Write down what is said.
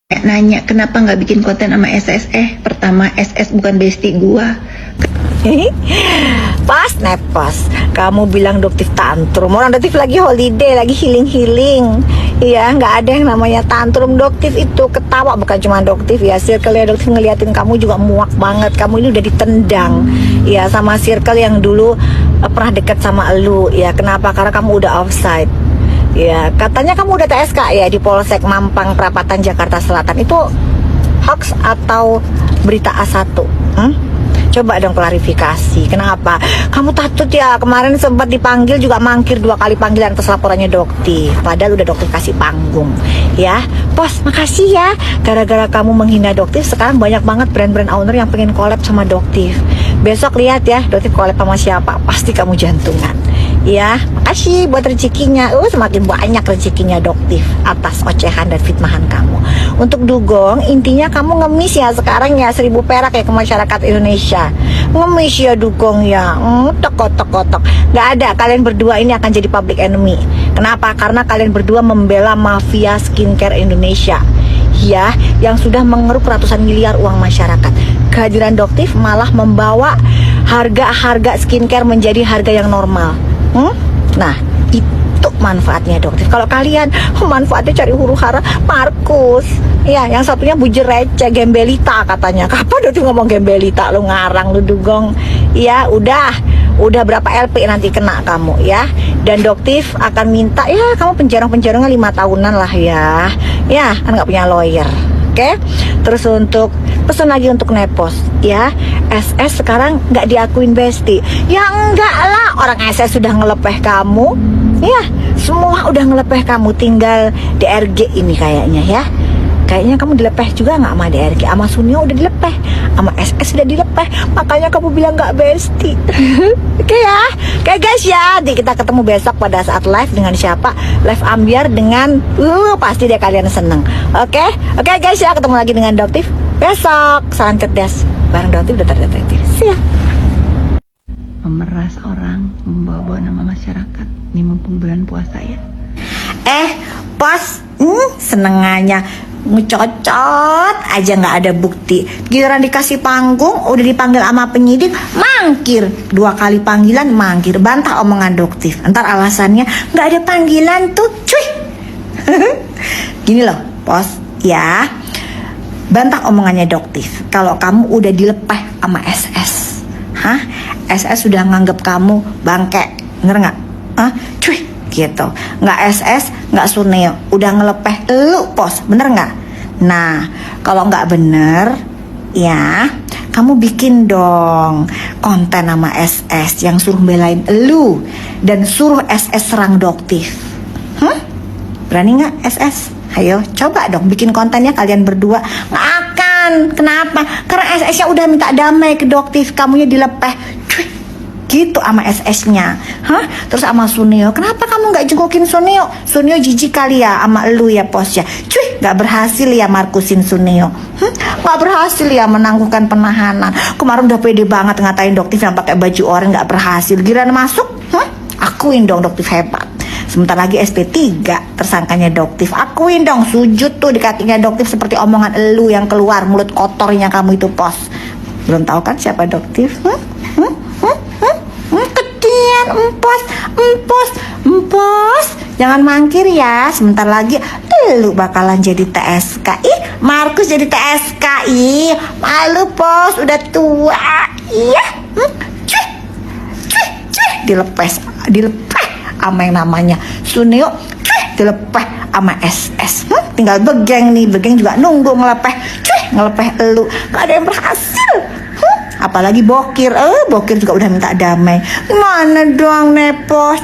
nanya kenapa nggak bikin konten sama SS. Pertama, SS bukan bestie gua. Pas nepos, kamu bilang Doktif tantrum. Orang Doktif lagi holiday, lagi healing. Iya, nggak ada yang namanya tantrum. Doktif itu ketawa, bukan cuma Doktif ya. Circle-nya Doktif ngeliatin kamu juga muak banget. Kamu ini udah ditendang, ya, sama circle yang dulu pernah deket sama elu. Ya, kenapa? Karena kamu udah offside. Ya, katanya kamu udah TSK ya di Polsek Mampang Perapatan Jakarta Selatan. Itu hoax atau berita A1? Coba dong klarifikasi. Kenapa? Kamu takut ya? Kemarin sempat dipanggil juga mangkir 2 kali panggilan atas laporannya Doktif. Padahal udah Doktif kasih panggung. Ya, Bos, makasih ya. Gara-gara kamu menghina Doktif, sekarang banyak banget brand-brand owner yang pengen collab sama Doktif. Besok lihat ya, Doktif collab sama siapa? Pasti kamu jantungan. Ya, makasih buat rezekinya. Semakin banyak rezekinya Doktif atas ocehan dan fitnahan kamu. Untuk dugong, intinya kamu ngemis ya sekarang ya 1000 perak ya ke masyarakat Indonesia. Ngemis ya dugong ya. Tok. Gak ada, kalian berdua ini akan jadi public enemy. Kenapa? Karena kalian berdua membela mafia skincare Indonesia. Ya, yang sudah mengeruk ratusan miliar uang masyarakat. Kehadiran Doktif malah membawa harga skincare menjadi harga yang normal. Nah, itu manfaatnya Doktif. Kalau kalian manfaatnya cari huru hara, Markus. Ya, yang satunya bujur receh, gembelita katanya. Kapan Doktif ngomong gembelita? Lu ngarang, lu dugong. Ya, udah berapa LP nanti kena kamu ya. Dan Doktif akan minta ya kamu penjara 5 tahunan lah ya. Ya, kan nggak punya lawyer. Oke? Terus untuk pesan lagi untuk Nepos ya, SS sekarang nggak diakuin bestie. Ya enggak lah, orang SS sudah ngelepeh kamu. Ya, semua udah ngelepeh kamu, tinggal DRG ini kayaknya ya. Kayaknya kamu dilepeh juga nggak sama DRG, sama Sunio udah dilepeh, sama SS sudah dilepeh, makanya kamu bilang nggak bestie. Oke ya, oke guys ya, nanti kita ketemu besok pada saat live dengan siapa? Live Ambiar dengan, pasti deh kalian seneng. Oke guys ya, ketemu lagi dengan Doktif besok. Salam cerdas bareng Doktif udah terdetektif. See ya. Memeras orang, membawa-bawa nama masyarakat. Ini mumpung bulan puasa ya. Bos, senengannya ngecocot aja nggak ada bukti. Giliran dikasih panggung, udah dipanggil sama penyidik, mangkir 2 kali panggilan, mangkir. Bantah omongan Doktif. Ntar alasannya nggak ada panggilan tuh, cuy. Gini loh, Bos, ya. Bantah omongannya Doktif. Kalau kamu udah dilepeh sama SS, SS sudah nganggep kamu bangke, bener nggak? Cuy, gitu. Nggak SS, nggak Suneo, udah ngelepeh lu, Pos, bener nggak? Nah, kalau nggak bener, ya, kamu bikin dong konten sama SS yang suruh belain lu dan suruh SS serang Doktif. Berani nggak SS? Ayo, coba dong bikin kontennya kalian berdua. Nggak akan. Kenapa? Karena SS-nya udah minta damai ke Doktif, kamunya dilepeh. Cuy, gitu sama SS-nya. Terus sama Sunio, kenapa kamu nggak jengukin Sunio? Sunio jijik kali ya sama elu ya, Pos ya. Cuy, nggak berhasil ya Markusin Sunio. Nggak berhasil ya menangguhkan penahanan. Kemarin udah pede banget ngatain Doktif yang pakai baju oranye, nggak berhasil. Giliran masuk, akuin dong Doktif hebat. Sebentar lagi SP3 tersangkanya Doktif. Akuin dong, sujud tuh di kakinya Doktif seperti omongan elu yang keluar mulut kotornya kamu itu, Pos. Belum tahu kan siapa Doktif? Ketian, empos, jangan mangkir ya. Sebentar lagi lu bakalan jadi TSK. Markus jadi TSK. Malu, Pos, udah tua. Iya. Cuy. Dilepeh sama yang namanya Sunio, dilepeh sama SS. Tinggal Begeng nih, Begeng juga nunggu ngelepeh elu, gak ada yang berhasil. Apalagi Bokir, Bokir juga udah minta damai. Gimana doang Nepos?